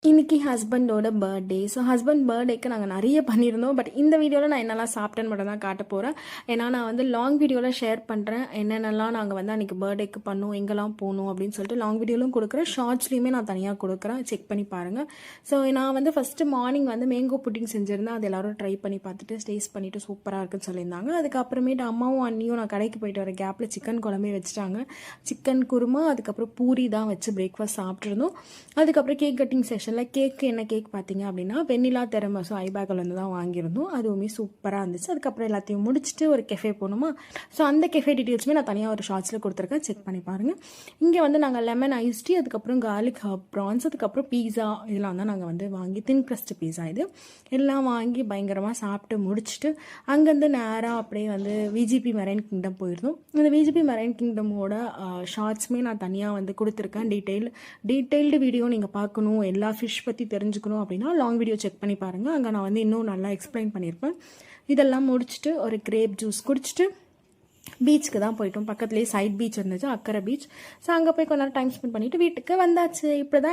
இன்னைக்கு ஹஸ்பண்டோட birthday. So husband பர்த்டேக்கு நாங்கள் நிறைய பண்ணியிருந்தோம். பட் இந்த வீடியோவில் நான் என்னெல்லாம் சாப்பிட்டேன்னு மட்டும் தான் காட்ட போகிறேன். ஏன்னா நான் வந்து லாங் வீடியோவில் ஷேர் பண்ணுறேன் என்னென்னலாம் நாங்கள் வந்து அன்றைக்கி பர்த்டேக்கு பண்ணோம், எங்கெல்லாம் போகணும் அப்படின்னு சொல்லிட்டு லாங் வீடியோலும் கொடுக்குறேன், ஷார்ட்ஸ்லேயுமே நான் தனியாக கொடுக்குறேன், செக் பண்ணி பாருங்கள். ஸோ நான் வந்து ஃபஸ்ட்டு மார்னிங் வந்து மேங்கோ புட்டிங் செஞ்சுருந்தேன். அது எல்லோரும் ட்ரை பண்ணி பார்த்துட்டு டேஸ்ட் பண்ணிவிட்டு சூப்பராக இருக்குன்னு சொல்லியிருந்தாங்க. அதுக்கப்புறமேட்டு அம்மாவும் அண்ணியும் நான் கடைக்கு போயிட்டு வர கேப்பில் சிக்கன் குழம்பே வச்சுட்டாங்க. சிக்கன் குருமா, அதுக்கப்புறம் பூரி தான் வச்சு பிரேக்ஃபாஸ்ட் சாப்பிட்ருந்தோம். அதுக்கப்புறம் கேக் கட்டிங் செஷன் கேக்கு என்ன கேக் பார்த்தீங்க அப்படின்னா வெண்ணிலா தெரமசோ ஐபேக்கில் வந்து தான் வாங்கியிருந்தோம். அதுவுமே சூப்பராக இருந்துச்சு. அதுக்கப்புறம் எல்லாத்தையும் முடிச்சுட்டு ஒரு கெஃபே போகணுமா. ஸோ அந்த கெஃபே டீட்டெயில்ஸுமே நான் தனியாக ஒரு ஷார்ட்ஸில் கொடுத்துருக்கேன், செக் பண்ணி பாருங்கள். இங்கே வந்து நாங்கள் லெமன் ஐஸ் டீ, அதுக்கப்புறம் கார்லிக் ஹர்ப் ப்ரான்ஸ், அதுக்கப்புறம் பீஸா இதெல்லாம் தான் நாங்கள் வந்து வாங்கி தின் க்ரஸ்ட் பீஸா இது எல்லாம் வாங்கி பயங்கரமாக சாப்பிட்டு முடிச்சுட்டு அங்கேருந்து நேராக அப்படியே வந்து விஜிபி மெரைன் கிங்டம் போயிருந்தோம். இந்த விஜிபி மெரைன் கிங்டமோட ஷார்ட்ஸுமே நான் தனியாக வந்து கொடுத்துருக்கேன். டீட்டெயில்டு வீடியோ நீங்கள் பார்க்கணும், எல்லா ஃபிஷ் பற்றி தெரிஞ்சுக்கணும் அப்படின்னா லாங் வீடியோ செக் பண்ணி பாருங்கள். அங்கே நான் வந்து இன்னும் நல்லா எக்ஸ்பிளைன் பண்ணியிருப்பேன். இதெல்லாம் முடிச்சுட்டு ஒரு கிரேப் ஜூஸ் குடிச்சிட்டு பீச்சுக்கு தான் போயிட்டோம். பக்கத்துலேயே சைட் பீச் இருந்துச்சு, அக்கரை பீச். ஸோ அங்கே போய் கொஞ்ச நேரம் டைம் ஸ்பெண்ட் பண்ணிவிட்டு வீட்டுக்கு வந்தாச்சு. இப்படி தான்